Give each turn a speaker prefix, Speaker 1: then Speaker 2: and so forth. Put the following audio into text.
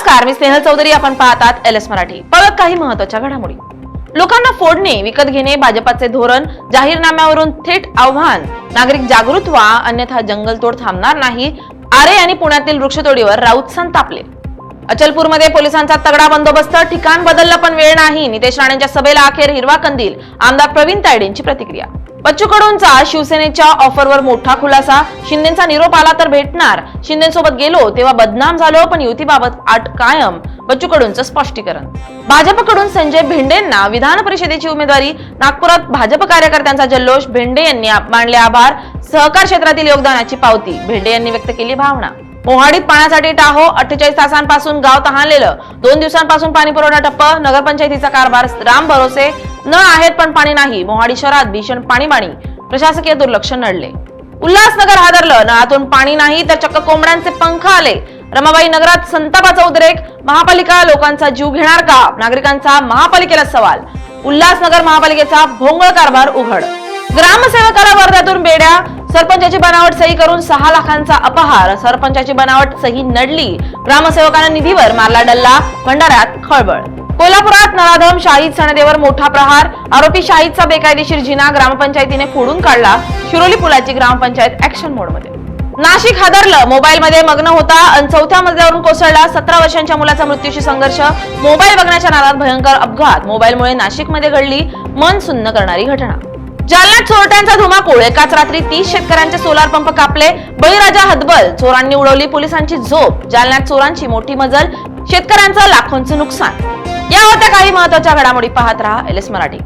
Speaker 1: नमस्कार, मी स्नेहल चौधरी. आपण पाहतात एलएस मराठी. बघा काही महत्त्वाच्या घडामोडी. लोकांना फोडणे, विकत घेणे भाजपाचे धोरण, जाहीरनाम्यावरून थेट आव्हान, नागरिक जागृत व्हा अन्यथा जंगलतोड थांबणार नाही. आरे आणि पुण्यातील वृक्षतोडीवर राऊत संतापले. अचलपूरमध्ये पोलिसांचा तगडा बंदोबस्त, ठिकाण बदललं पण वेळ नाही. नितेश राणेंच्या सभेला अखेर हिरवा कंदील. आमदार प्रवीण तायडेंची प्रतिक्रिया. बच्चू कडूंचा शिवसेनेच्या ऑफरवर मोठा खुलासा. शिंदेचा निरोप आला तर भेटणार. शिंदेसोबत गेलो तेव्हा बदनाम झालो, पण युतीबाबत अट कायम. बच्चू कडूंचं स्पष्टीकरण. भाजपकडून संजय भेंडेंना विधान परिषदेची उमेदवारी. नागपुरात भाजप कार्यकर्त्यांचा जल्लोष. भेंडे यांनी मानले आभार. सहकार क्षेत्रातील योगदानाची पावती. भेंडे यांनी व्यक्त केली भावना. मोहाडीत पाण्यासाठी टाहो. 48 तासांपासून गाव तहानलेलं. 2 दिवसांपासून पाणी पुरवठा ठप्प. नगरपंचायतीचा कारभार राम भरोसे. नळ आहेत पण पाणी नाही. मोहाडी शहरात भीषण पाणीबाणी. प्रशासकीय दुर्लक्ष नडले. उल्हासनगर हादरलं. नळातून पाणी नाही तर चक्क कोंबड्यांचे पंख आले. रमाबाई नगरात संतापाचा उद्रेक. महापालिका लोकांचा जीव घेणार का? नागरिकांचा महापालिकेला सवाल. उल्हासनगर महापालिकेचा भोंगळ कारभार उघड. ग्रामसेवकाला वर्ध्यातून बेड्या. सरपंचाची बनावट सही करून 6 लाखांचा अपहार. सरपंचाची बनावट सही नडली. ग्रामसेवकाने निधीवर मारला डल्ला. भंडाऱ्यात खळबळ. कोल्हापुरात नराधम शाहीद सनदेवर मोठा प्रहार. आरोपी शाहीदचा बेकायदेशीर जिना ग्रामपंचायतीने फोडून काढला. शिरोली पुलाची ग्रामपंचायत ऍक्शन मोडमध्ये. नाशिक हादरलं. मोबाईलमध्ये मग्न होता. 4थ्या मजल्यावरून कोसळला. 17 वर्षांच्या मुलाचा मृत्यूशी संघर्ष. मोबाईल बघण्याच्या नादात भयंकर अपघात. मोबाईलमुळे नाशिकमध्ये घडली मन सुन्न करणारी घटना. जालन्यात चोरट्यांचा धुमाकूळ. एकाच रात्री 30 शेतकऱ्यांचे सोलार पंप कापले. बळीराजा हतबल. चोरांनी उडवली पोलिसांची झोप. जालन्यात चोरांची मोठी मजल. शेतकऱ्यांचं लाखोंचं नुकसान. या होत्या काही महत्त्वाच्या घडामोडी. पाहत रहा एलएस मराठी.